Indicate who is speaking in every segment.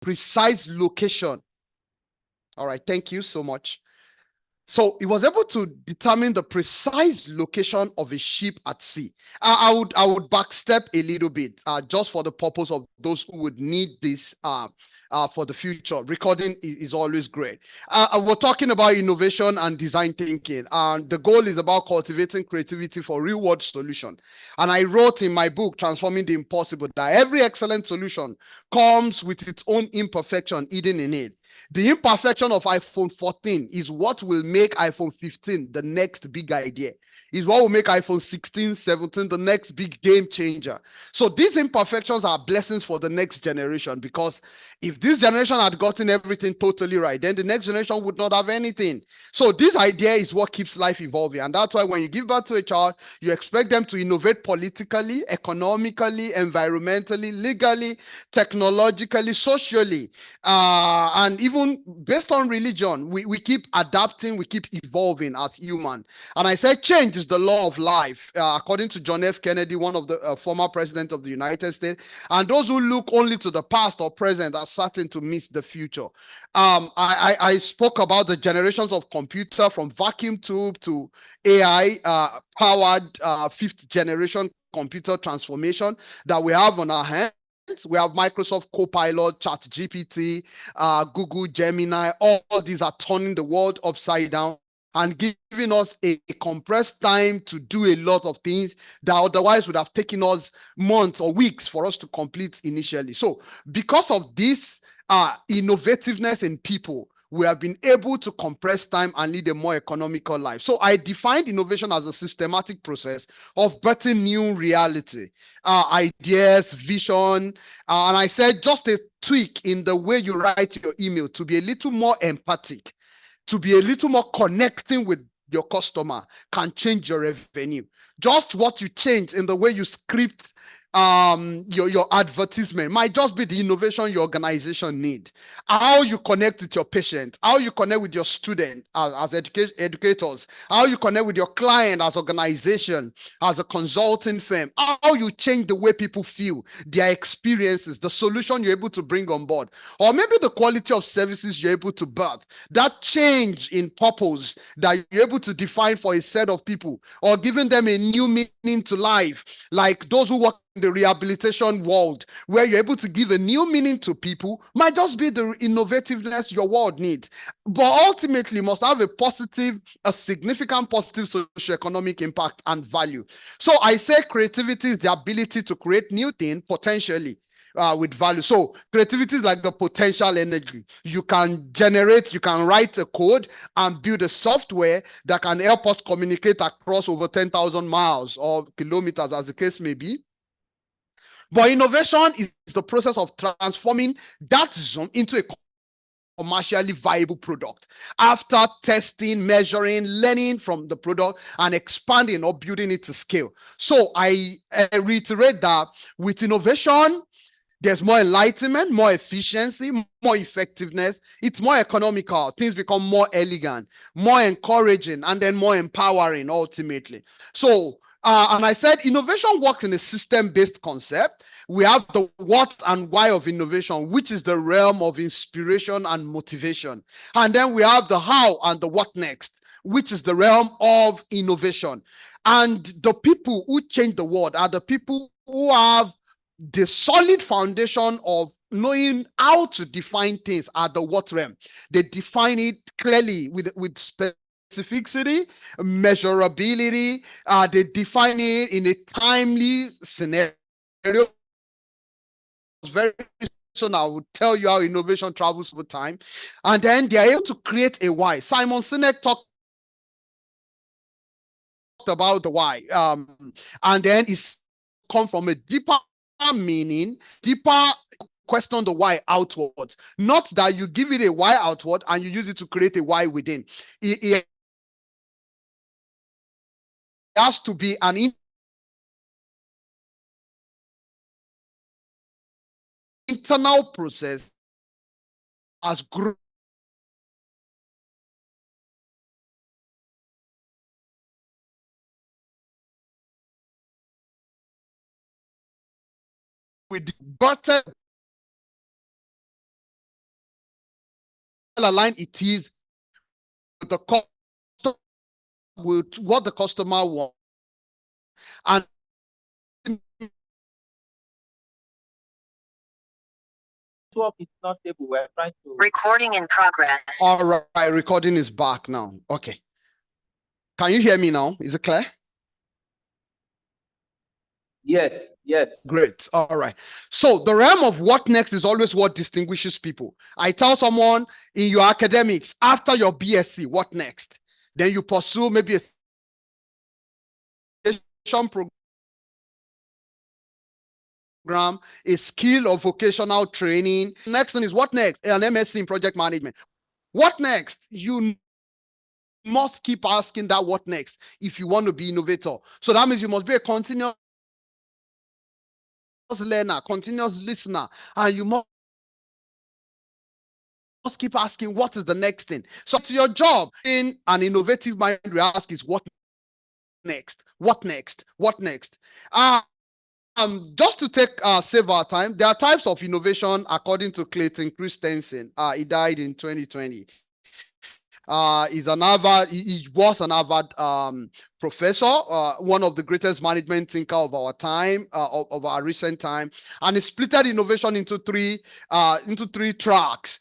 Speaker 1: precise location. All right, thank you so much. So he was able to determine the precise location of a ship at sea. I would backstep a little bit, just for the purpose of those who would need this for the future. Recording is always great. We're talking about innovation and design thinking, and the goal is about cultivating creativity for real world solution. And I wrote in my book, Transforming the Impossible, that every excellent solution comes with its own imperfection hidden in it. The imperfection of iPhone 14 is what will make iPhone 15 the next big idea. Is what will make iPhone 16, 17 the next big game changer. So these imperfections are blessings for the next generation, because if this generation had gotten everything totally right, then the next generation would not have anything. So this idea is what keeps life evolving. And that's why when you give birth to a child, you expect them to innovate politically, economically, environmentally, legally, technologically, socially, and even based on religion. We keep adapting, we keep evolving as human. And I said change is the law of life, according to John F. Kennedy, one of the former presidents of the United States. And those who look only to the past or present are certain to miss the future. I spoke about the generations of computer, from vacuum tube to AI powered fifth generation computer transformation that we have on our hands. We have Microsoft Copilot, ChatGPT, Google Gemini. All these are turning the world upside down and giving us a compressed time to do a lot of things that otherwise would have taken us months or weeks for us to complete initially. So because of this innovativeness in people, we have been able to compress time and lead a more economical life. So I defined innovation as a systematic process of birthing new reality, ideas, vision, and I said just a tweak in the way you write your email to be a little more empathic, to be a little more connecting with your customer, can change your revenue. Just what you change in the way you script your advertisement might just be the innovation your organization need. How you connect with your patient, how you connect with your student as educators, how you connect with your client as organization, as a consulting firm, how you change the way people feel, their experiences, the solution you're able to bring on board, or maybe the quality of services you're able to birth. That change in purpose that you're able to define for a set of people, or giving them a new meaning to life, like those who work in the rehabilitation world, where you're able to give a new meaning to people, might just be the innovativeness your world needs. But ultimately must have a significant positive socioeconomic impact and value. So I say creativity is the ability to create new things potentially, with value. So creativity is like the potential energy. You can generate, you can write a code and build a software that can help us communicate across over 10,000 miles or kilometers, as the case may be. But innovation is the process of transforming that zone into a commercially viable product after testing, measuring, learning from the product, and expanding or building it to scale. So I reiterate that with innovation, there's more enlightenment, more efficiency, more effectiveness. It's more economical. Things become more elegant, more encouraging, and then more empowering ultimately. So, and I said innovation works in a system-based concept. We have the what and why of innovation, which is the realm of inspiration and motivation. And then we have the how and the what next, which is the realm of innovation. And the people who change the world are the people who have the solid foundation of knowing how to define things at the what realm. They define it clearly with specificity, measurability. They define it in a timely scenario. Very soon I will tell you how innovation travels over time. And then they are able to create a why. Simon Sinek talked about the why. And then it's come from a deeper meaning, deeper question the why outward. Not that you give it a why outward and you use it to create a why within. It has to be an internal process as growth with birthed aligned it is with the customer, with what the customer wants, and
Speaker 2: network is not stable. We're trying to.
Speaker 3: Recording in progress.
Speaker 1: all right, recording is back now. Okay. Can you hear me now? Is it clear?
Speaker 2: Yes, yes.
Speaker 1: Great. All right. So the realm of what next is always what distinguishes people. I tell someone in your academics, after your BSc, what next? Then you pursue maybe a program, a skill or vocational training. Next thing is what next? An MSc in project management. What next? You must keep asking that what next if you want to be innovator. So that means you must be a continuous learner, continuous listener, and you must keep asking what is the next thing. So to your job in an innovative mind, we ask is what next? What next? What next? Just to take save our time, there are types of innovation according to Clayton Christensen. He died in 2020. He's an Harvard, he was an Harvard professor, one of the greatest management thinker of our time, of our recent time, and he splitted innovation into three tracks.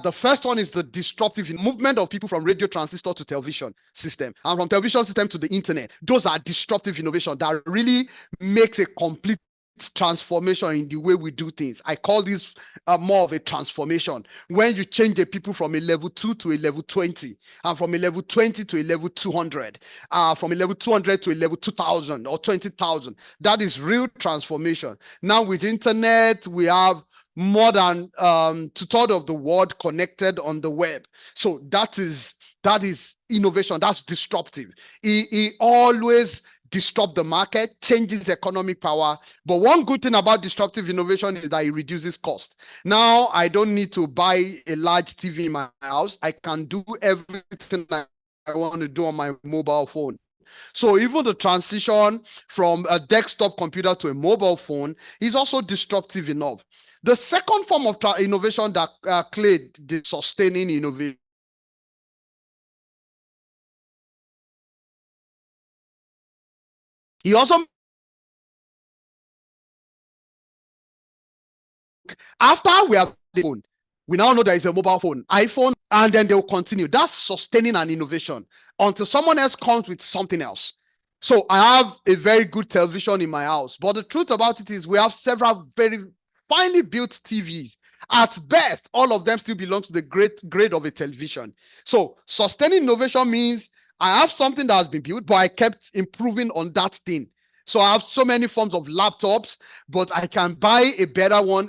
Speaker 1: The first one is the disruptive movement of people from radio transistor to television system, and from television system to the internet. Those are disruptive innovation that really makes a complete transformation in the way we do things. I call this more of a transformation, when you change the people from a level 2 to a level 20, and from a level 20 to a level 200, from a level 200 to a level 2000 or 20,000. That is real transformation. Now with internet, we have more than 2/3 of the world connected on the web. So that is innovation. That's disruptive. It always disrupt the market, changes economic power. But one good thing about disruptive innovation is that it reduces cost. Now I don't need to buy a large TV in my house. I can do everything I want to do on my mobile phone. So even the transition from a desktop computer to a mobile phone is also disruptive enough. The second form of innovation that Clay did, sustaining innovation. He also, after we have the phone, we now know there is a mobile phone, iPhone, and then they will continue. That's sustaining an innovation until someone else comes with something else. So I have a very good television in my house, but the truth about it is we have several very finely built TVs. At best, all of them still belong to the grade of a television. So sustaining innovation means I have something that has been built, but I kept improving on that thing. So I have so many forms of laptops, but I can buy a better one,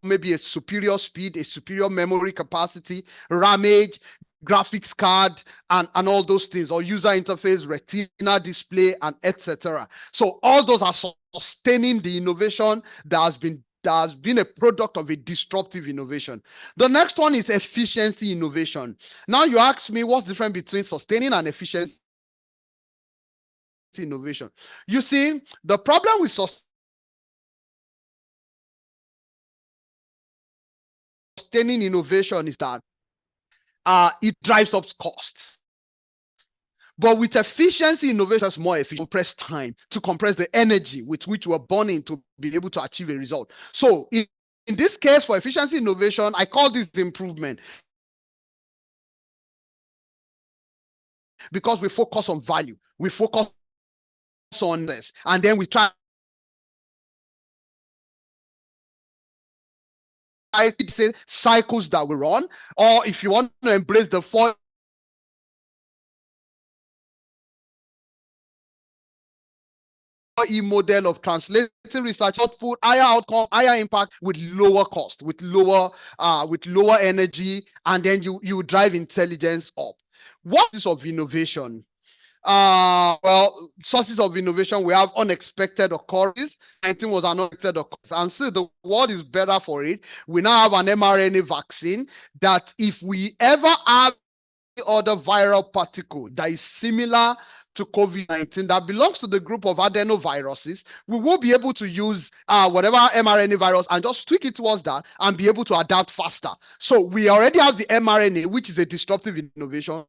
Speaker 1: maybe a superior speed, a superior memory capacity, RAMage, graphics card, and all those things, or user interface, retina display, and etc. So all those are sustaining the innovation that has been a product of a disruptive innovation. The next one is efficiency innovation. Now you ask me what's the difference between sustaining and efficiency innovation. You see, the problem with sustaining innovation is that it drives up costs. But with efficiency innovation, is more efficient, compress time, to compress the energy with which we're burning to be able to achieve a result. So in this case, for efficiency innovation, I call this improvement, because we focus on value, we focus on this, and then we try to say cycles that we run, or if you want to embrace the 4E model of translating research output, higher outcome, higher impact, with lower cost, with lower energy, and then you drive intelligence up. What is of innovation? Well, sources of innovation, we have unexpected occurrences. 19 was an unexpected occurrence, and so the world is better for it. We now have an mRNA vaccine that if we ever have other viral particle that is similar to COVID-19 that belongs to the group of adenoviruses, we will be able to use whatever mRNA virus and just tweak it towards that and be able to adapt faster. So we already have the mRNA, which is a disruptive innovation.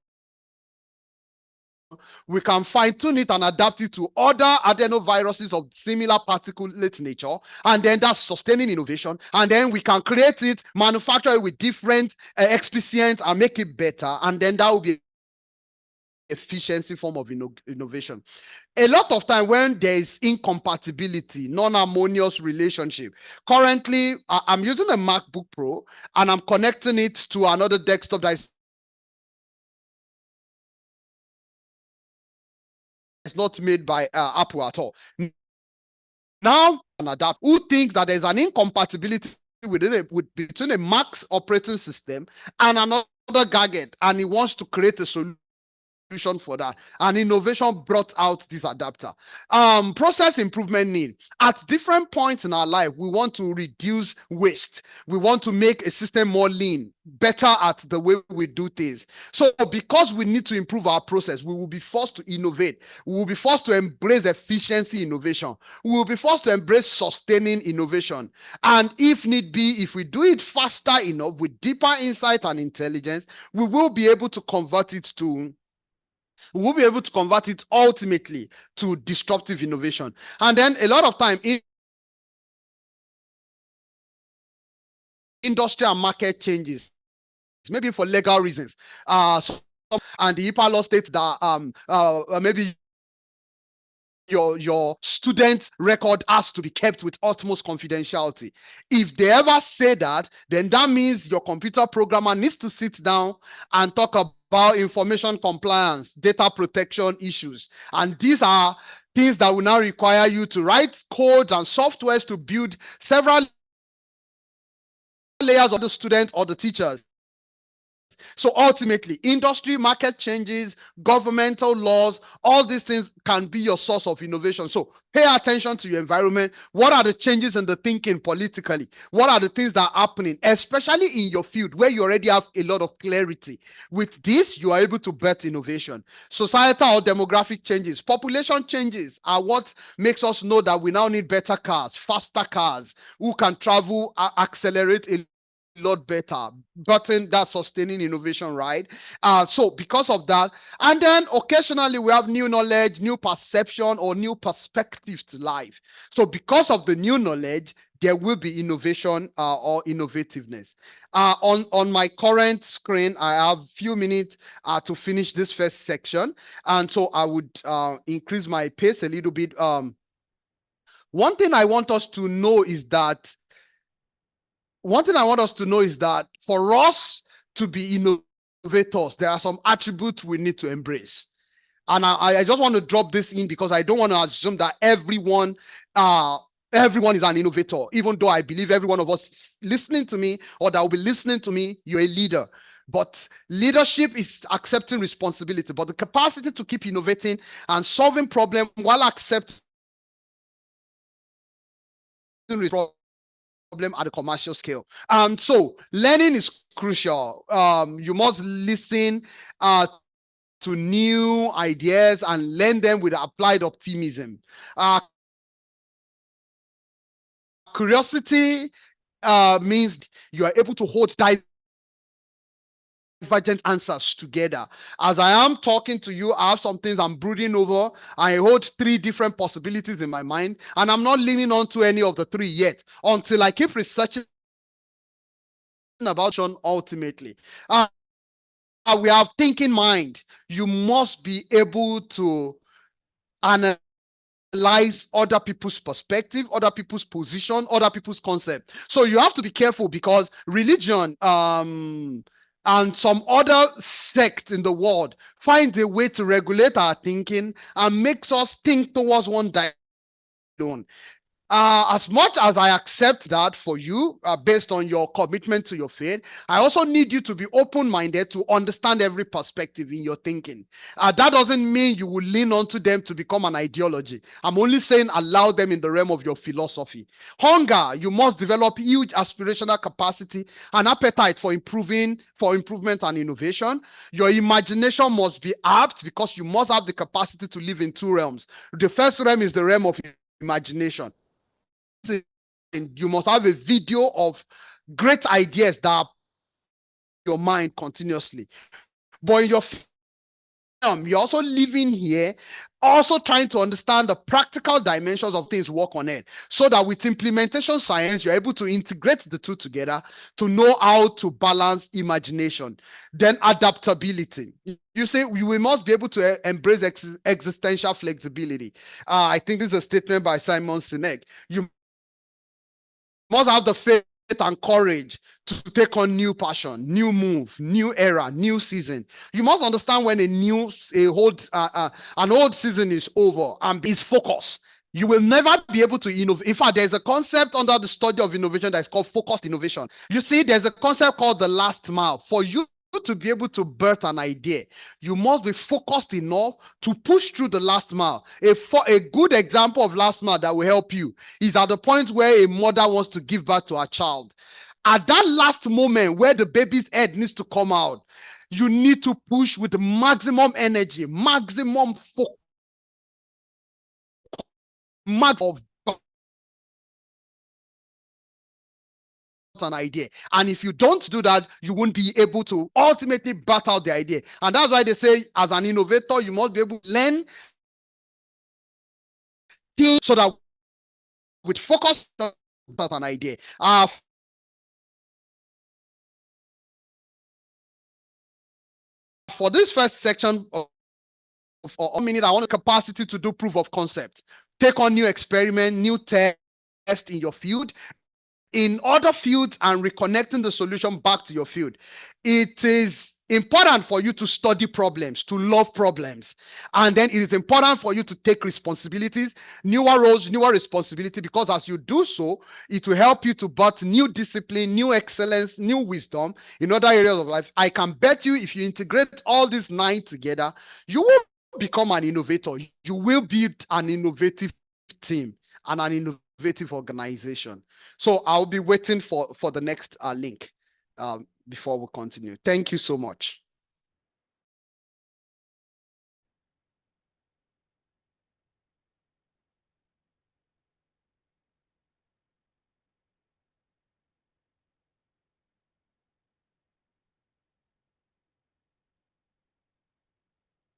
Speaker 1: We can fine-tune it and adapt it to other adenoviruses of similar particulate nature, and then that's sustaining innovation. And then we can create it, manufacture it with different excipients and make it better, and then that will be efficiency form of innovation. A lot of time when there is incompatibility, non-harmonious relationship. Currently, I'm using a MacBook Pro and I'm connecting it to another desktop that is not made by Apple at all. Now, and adapt. Who thinks that there's an incompatibility between a Mac's operating system and another gadget, and he wants to create a solution for that, and innovation brought out this adapter. Process improvement need. At different points in our life, we want to reduce waste. We want to make a system more lean, better at the way we do things. So because we need to improve our process, we will be forced to innovate. We will be forced to embrace efficiency innovation. We will be forced to embrace sustaining innovation. And if need be, if we do it faster enough with deeper insight and intelligence, we will be able to convert it ultimately to disruptive innovation. And then a lot of time industry and market changes, maybe for legal reasons. And the HIPAA law states that maybe your student record has to be kept with utmost confidentiality. If they ever say that, then that means your computer programmer needs to sit down and talk about information compliance, data protection issues. And these are things that will now require you to write codes and softwares to build several layers of the students or the teachers. So ultimately, industry, market changes, governmental laws, all these things can be your source of innovation. So pay attention to your environment. What are the changes in the thinking politically? What are the things that are happening, especially in your field where you already have a lot of clarity? With this, you are able to birth innovation. Societal or demographic changes, population changes are what makes us know that we now need better cars, faster cars, who can travel, accelerate a lot better, gotten that sustaining innovation, right? So because of that, and then occasionally we have new knowledge, new perception, or new perspective to life. So because of the new knowledge, there will be innovation or innovativeness. On my current screen, I have a few minutes to finish this first section, and so I would increase my pace a little bit. One thing I want us to know is that for us to be innovators, there are some attributes we need to embrace. And I just want to drop this in because I don't want to assume that everyone is an innovator, even though I believe every one of us listening to me or that will be listening to me, you're a leader. But leadership is accepting responsibility, but the capacity to keep innovating and solving problems while accepting problem at a commercial scale. So learning is crucial. You must listen to new ideas and learn them with applied optimism. Curiosity means you are able to hold divergent answers together. As I am talking to you, I have some things I'm brooding over. I hold 3 different possibilities in my mind, and I'm not leaning on to any of the 3 yet until I keep researching about ultimately. We have thinking mind. You must be able to analyze other people's perspective, other people's position, other people's concept. So you have to be careful because religion and some other sect in the world finds a way to regulate our thinking and makes us think towards one direction. As much as I accept that for you, based on your commitment to your faith, I also need you to be open-minded to understand every perspective in your thinking. That doesn't mean you will lean onto them to become an ideology. I'm only saying allow them in the realm of your philosophy. Hunger, you must develop huge aspirational capacity and appetite for improvement and innovation. Your imagination must be apt because you must have the capacity to live in two realms. The first realm is the realm of imagination. You must have a video of great ideas that are in your mind continuously. But in your film, you're also living here, also trying to understand the practical dimensions of things work on it, so that with implementation science, you're able to integrate the two together to know how to balance imagination. Then adaptability. You say we must be able to embrace existential flexibility. I think this is a statement by Simon Sinek. You must have the faith and courage to take on new passion, new move, new era, new season. You must understand when an old season is over and is focused. You will never be able to innovate. In fact, there's a concept under the study of innovation that is called focused innovation. You see, there's a concept called the last mile. For you to be able to birth an idea, you must be focused enough to push through the last mile. A good example of last mile that will help you is at the point where a mother wants to give birth to a child. At that last moment where the baby's head needs to come out, you need to push with maximum energy, maximum focus, maximum of an idea. And if you don't do that, you won't be able to ultimately bat out the idea. And that's why they say, as an innovator, you must be able to learn things so that with focus on an idea. For this first section of a minute, I want a capacity to do proof of concept. Take on new experiment, new test in your field, in other fields, and reconnecting the solution back to your field. It is important for you to study problems, to love problems. And then it is important for you to take responsibilities, newer roles, newer responsibility, because as you do so, it will help you to birth new discipline, new excellence, new wisdom in other areas of life. I can bet you if you integrate all these 9 together, you will become an innovator. You will build an innovative team and an innovative organization. So I'll be waiting for the next link before we continue. Thank you so much.